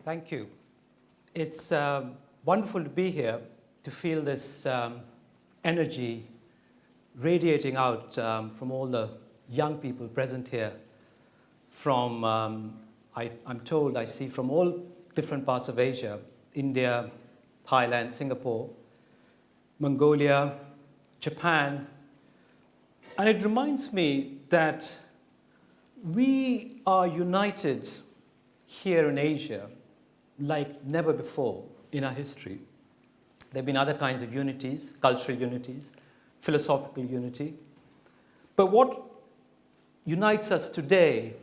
Thank you. It's wonderful to be here, to feel this energy radiating out from all the young people present here. From, I'm told, I see from all different parts of Asia, India, Thailand, Singapore, Mongolia, Japan. And it reminds me that we are united here in Asia like never before in our history. There have been other kinds of unities, cultural unities, philosophical unity. But what unites us today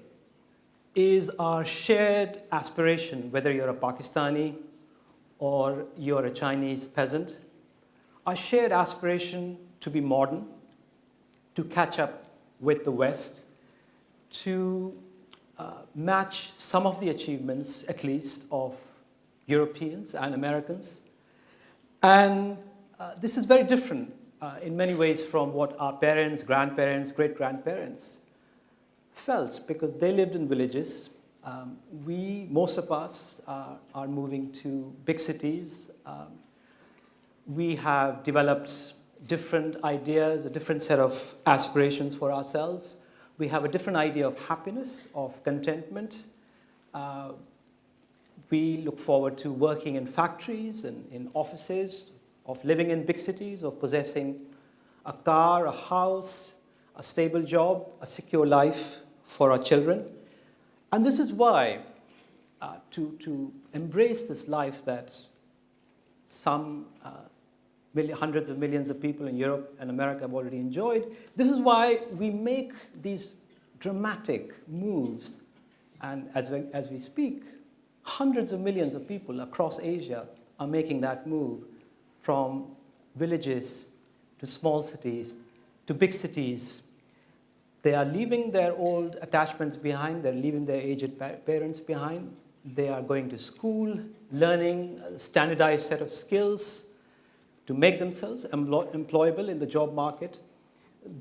is our shared aspiration, whether you're a Pakistani or you're a Chinese peasant, our shared aspiration to be modern, to catch up with the West, to match some of the achievements, at least, of Europeans and Americans. And this is very different in many ways from what our parents, grandparents, great-grandparents felt, because they lived in villages. Most of us are moving to big cities. We have developed different ideas, a different set of aspirations for ourselves. We have a different idea of happiness, of contentment. We look forward to working in factories and in offices, of living in big cities, of possessing a car, a house, a stable job, a secure life for our children. And this is why, to embrace this life that some hundreds of millions of people in Europe and America have already enjoyed, this is why we make these dramatic moves. And as we speak, hundreds of millions of people across Asia are making that move from villages to small cities to big cities. They are leaving their old attachments behind. They're leaving their aged parents behind. They are going to school, learning a standardized set of skills to make themselves employable in the job market.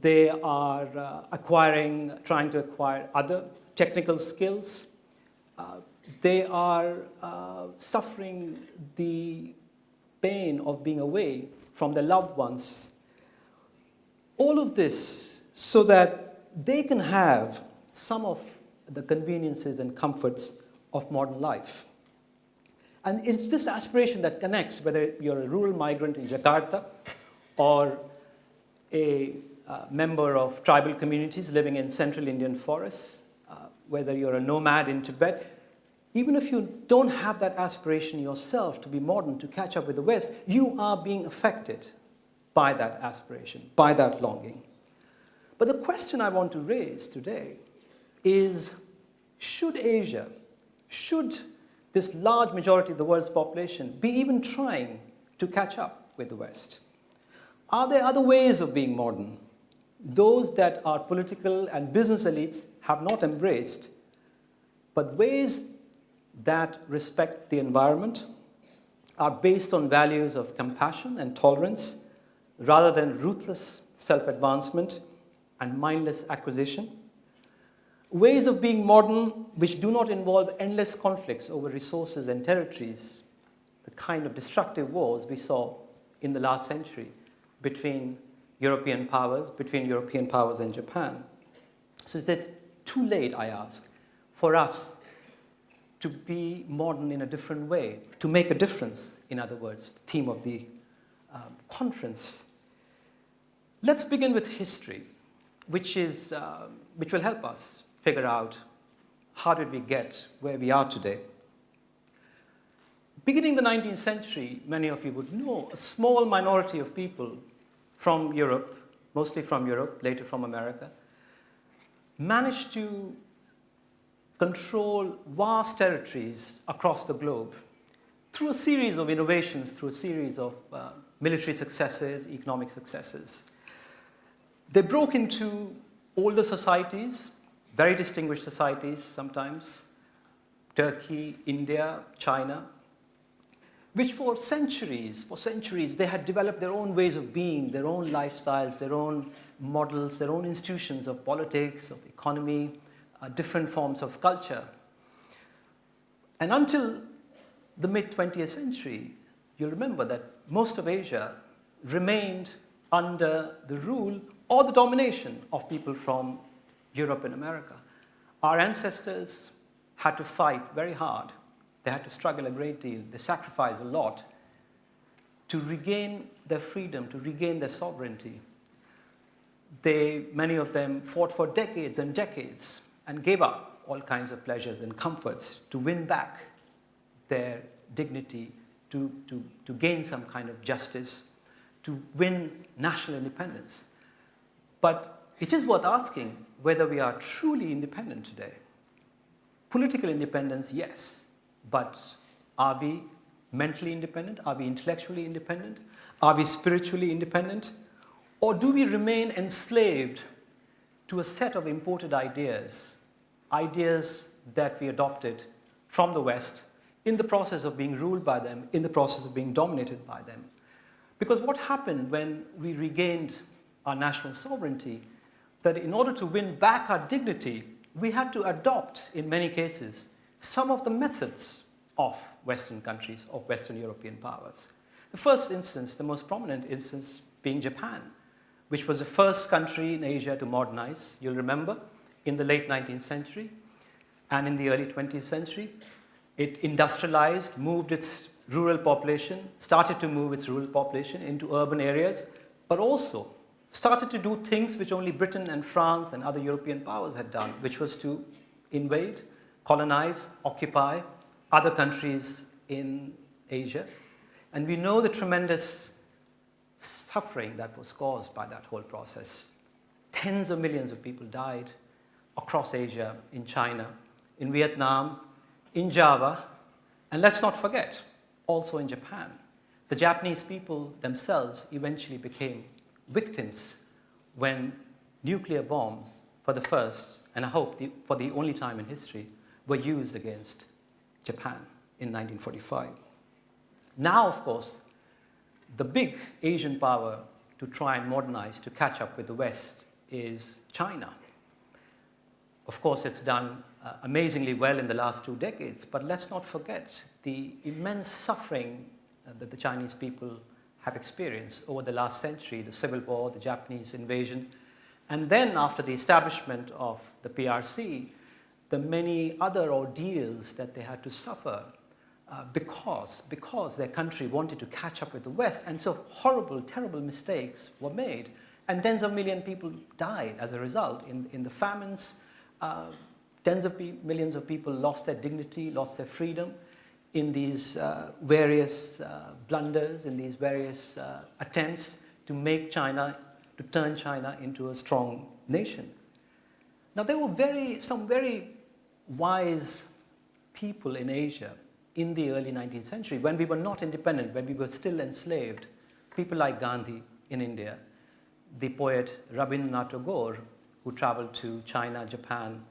They are trying to acquire other technical skills. They are suffering the pain of being away from their loved ones. All of this so that they can have some of the conveniences and comforts of modern life. And it's this aspiration that connects, whether you're a rural migrant in Jakarta or a member of tribal communities living in central Indian forests, whether you're a nomad in Tibet. Even if you don't have that aspiration yourself to be modern, to catch up with the West, you are being affected by that aspiration, by that longing. But the question I want to raise today is, should Asia, should this large majority of the world's population be even trying to catch up with the West? Are there other ways of being modern? Those that our political and business elites have not embraced, but ways that respect the environment, are based on values of compassion and tolerance, rather than ruthless self-advancement and mindless acquisition. Ways of being modern which do not involve endless conflicts over resources and territories, the kind of destructive wars we saw in the last century between European powers and Japan. So is it too late, I ask, for us to be modern in a different way, to make a difference, in other words, the theme of the conference? Let's begin with history, which will help us figure out how did we get where we are today. Beginning the 19th century, many of you would know, a small minority of people from Europe, mostly from Europe, later from America, managed to control vast territories across the globe through a series of innovations, through a series of military successes, economic successes. They broke into older societies, very distinguished societies sometimes, Turkey, India, China, which for centuries, they had developed their own ways of being, their own lifestyles, their own models, their own institutions of politics, of economy, different forms of culture. And until the mid-20th century, you'll remember that most of Asia remained under the rule or the domination of people from Europe and America. Our ancestors had to fight very hard. They had to struggle a great deal. They sacrificed a lot to regain their freedom, to regain their sovereignty. Many of them fought for decades and decades and gave up all kinds of pleasures and comforts to win back their dignity, to gain some kind of justice, to win national independence. But it is worth asking whether we are truly independent today. Political independence, yes, but are we mentally independent? Are we intellectually independent? Are we spiritually independent? Or do we remain enslaved to a set of imported ideas, ideas that we adopted from the West in the process of being ruled by them, in the process of being dominated by them? Because what happened when we regained our national sovereignty, that in order to win back our dignity, we had to adopt, in many cases, some of the methods of Western countries, of Western European powers. The first instance, the most prominent instance, being Japan, which was the first country in Asia to modernize, you'll remember, in the late 19th century and in the early 20th century. It industrialized, moved its rural population, started to move its rural population into urban areas, but also started to do things which only Britain and France and other European powers had done, which was to invade, colonize, occupy other countries in Asia. And we know the tremendous suffering that was caused by that whole process. Tens of millions of people died across Asia, in China, in Vietnam, in Java, and let's not forget, also in Japan. The Japanese people themselves eventually became victims when nuclear bombs, for the first, and I hope for the only time in history, were used against Japan in 1945. Now, of course, the big Asian power to try and modernize, to catch up with the West, is China. Of course, it's done amazingly well in the last 2 decades, but let's not forget the immense suffering that the Chinese people have experienced over the last century, the Civil War, the Japanese invasion, and then after the establishment of the PRC, the many other ordeals that they had to suffer because their country wanted to catch up with the West, and so horrible, terrible mistakes were made, and tens of millions of people died as a result in the famines. Tens of millions of people lost their dignity, lost their freedom in these various blunders, in these various attempts to make China, to turn China into a strong nation. Now, there were some very wise people in Asia in the early 19th century, when we were not independent, when we were still enslaved. People like Gandhi in India, the poet Rabindranath Tagore, who traveled to China, Japan,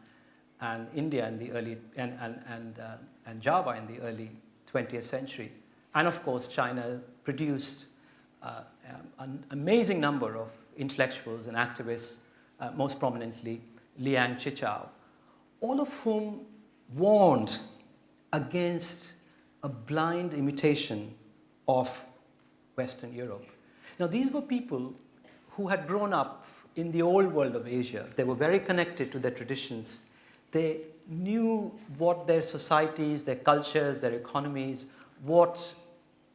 and India in the early and Java in the early 20th century. And of course, China produced an amazing number of intellectuals and activists, most prominently Liang Qichao, all of whom warned against a blind imitation of Western Europe. Now, these were people who had grown up in the old world of Asia. They were very connected to their traditions. They knew what their societies, their cultures, their economies, what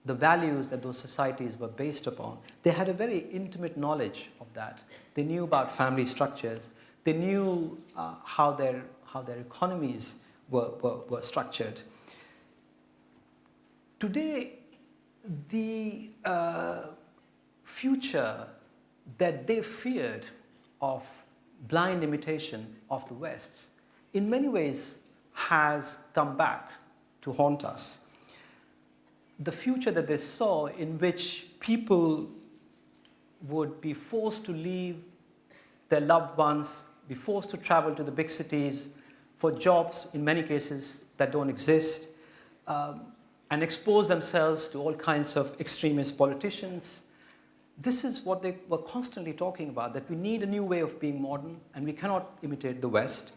the values that those societies were based upon. They had a very intimate knowledge of that. They knew about family structures. They knew how their economies were structured. Today, the future that they feared of blind imitation of the West, in many ways has come back to haunt us. The future that they saw, in which people would be forced to leave their loved ones, be forced to travel to the big cities for jobs, in many cases, that don't exist, and expose themselves to all kinds of extremist politicians. This is what they were constantly talking about, that we need a new way of being modern, and we cannot imitate the West.